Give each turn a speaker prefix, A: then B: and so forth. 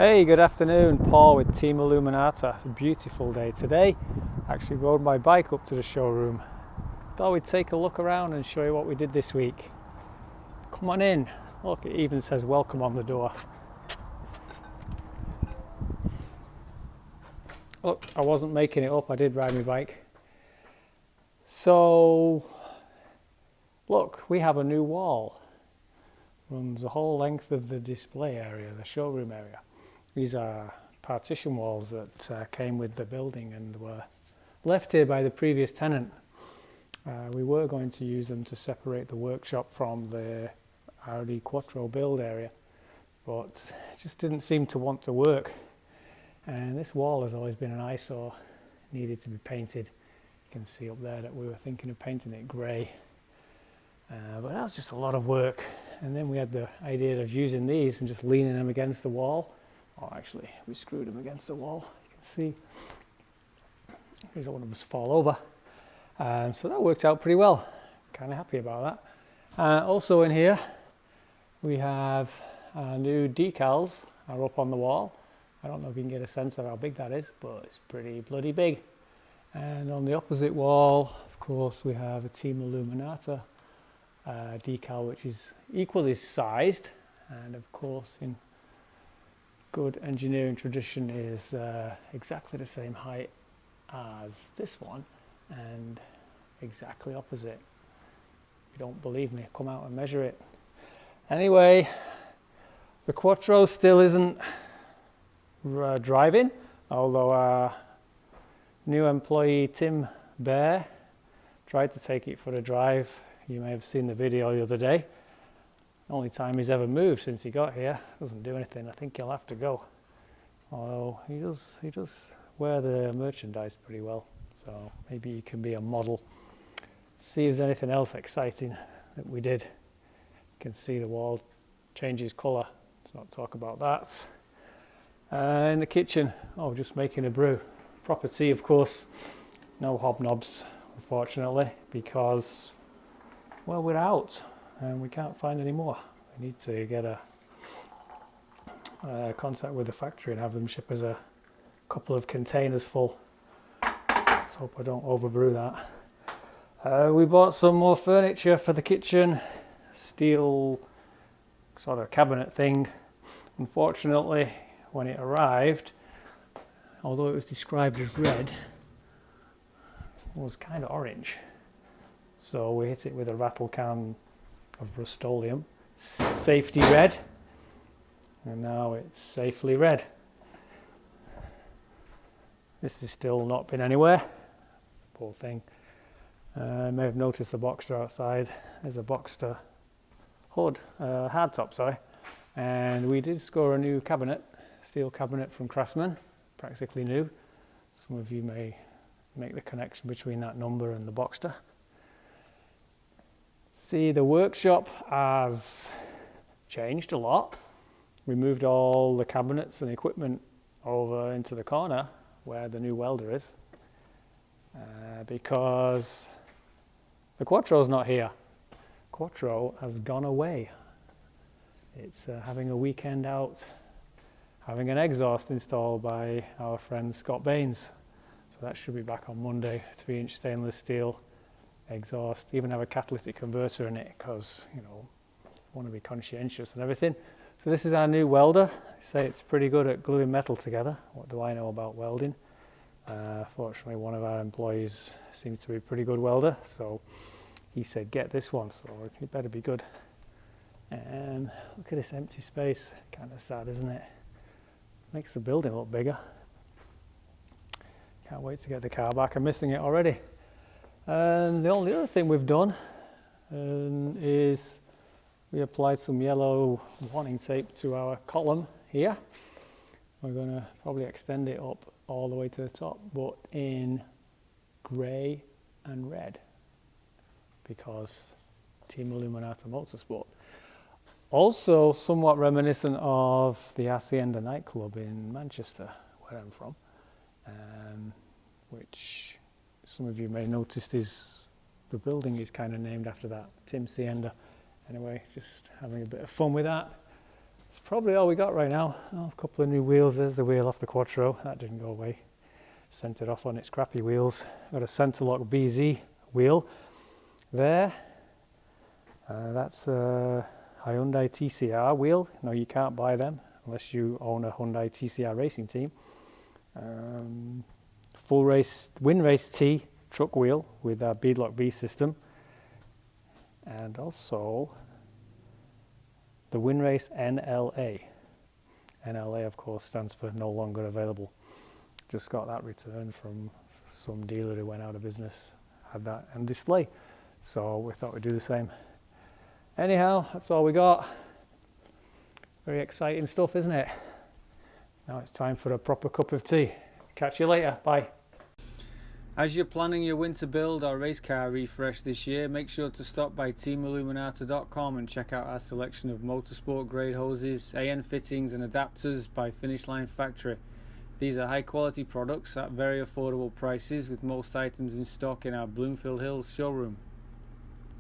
A: Hey, good afternoon, Paul with Team Illuminata. It's a beautiful day today. Actually rode my bike up to the showroom. Thought we'd take a look around and show you what we did this week. Come on in. Look, it even says welcome on the door. Look, I wasn't making it up, I did ride my bike. So, look, we have a new wall. Runs the whole length of the display area, the showroom area. These are partition walls that came with the building and were left here by the previous tenant. We were going to use them to separate the workshop from the Audi Quattro build area, but it just didn't seem to want to work. And this wall has always been an eyesore, needed to be painted. You can see up there that we were thinking of painting it grey, but that was just a lot of work. And then we had the idea of using these and just leaning them against the wall. Oh, actually, we screwed them against the wall. You can see we don't want them to fall over. So that worked out pretty well. Kind of happy about that. Also in here, we have new decals are up on the wall. I don't know if you can get a sense of how big that is, but it's pretty bloody big. And on the opposite wall, of course, we have a Team Illuminata decal, which is equally sized, and of course in good engineering tradition is exactly the same height as this one and exactly opposite. If you don't believe me, come out and measure it. Anyway, the Quattro still isn't driving, although our new employee Tim Bear tried to take it for a drive. You may have seen the video the other day. Only time he's ever moved since he got here. Doesn't do anything. I think he'll have to go. Although he does wear the merchandise pretty well. So maybe he can be a model. See if there's anything else exciting that we did. You can see the wall changes colour. Let's not talk about that. In the kitchen, just making a brew. Proper tea, of course. No hobnobs, unfortunately, because, well, we're out. And we can't find any more. We need to get a contact with the factory and have them ship us a couple of containers full. Let's hope I don't overbrew that. We bought some more furniture for the kitchen, steel sort of cabinet thing. Unfortunately, when it arrived, although it was described as red, it was kind of orange. So we hit it with a rattle can of Rust-Oleum, safety red, and now it's safely red. This has still not been anywhere. Poor thing. You may have noticed the Boxster outside. There's a Boxster hood, hardtop, sorry. And we did score a new cabinet, steel cabinet from Craftsman, practically new. Some of you may make the connection between that number and the Boxster. See, the workshop has changed a lot. We moved all the cabinets and equipment over into the corner where the new welder is, because the Quattro's not here. Quattro has gone away. It's having a weekend out, having an exhaust installed by our friend Scott Baines. So that should be back on Monday. 3-inch stainless steel exhaust, even have a catalytic converter in it because, you know, want to be conscientious and everything. So this is our new welder. They say it's pretty good at gluing metal together. What do I know about welding? Fortunately, one of our employees seems to be a pretty good welder, so he said get this one, so it better be good. And look at this empty space. Kind of sad, isn't it? Makes the building look bigger. Can't wait to get the car back. I'm missing it already. And the only other thing we've done is we applied some yellow warning tape to our column here. We're going to probably extend it up all the way to the top, but in grey and red, because Team Illuminata Motorsport. Also somewhat reminiscent of the TIMcienda nightclub in Manchester, where I'm from, which some of you may have noticed is the building is kind of named after that, TIMcienda. Anyway, just having a bit of fun with that. That's probably all we got right now. Oh, a couple of new wheels. There's the wheel off the Quattro. That didn't go away. Sent it off on its crappy wheels. Got a Centerlock BZ wheel there. That's a Hyundai TCR wheel. No, you can't buy them unless you own a Hyundai TCR racing team. Full race Win Race T truck wheel with a beadlock B system, and also the Win Race NLA. NLA, of course, stands for no longer available. Just got that returned from some dealer who went out of business, had that on display, so we thought we'd do the same. Anyhow, that's all we got. Very exciting stuff, isn't it? Now it's time for a proper cup of tea. Catch you later. Bye. As you're planning your winter build or race car refresh this year, make sure to stop by TIMilluminata.com and check out our selection of motorsport grade hoses, AN fittings and adapters by Finish Line Factory. These are high quality products at very affordable prices, with most items in stock in our Bloomfield Hills showroom.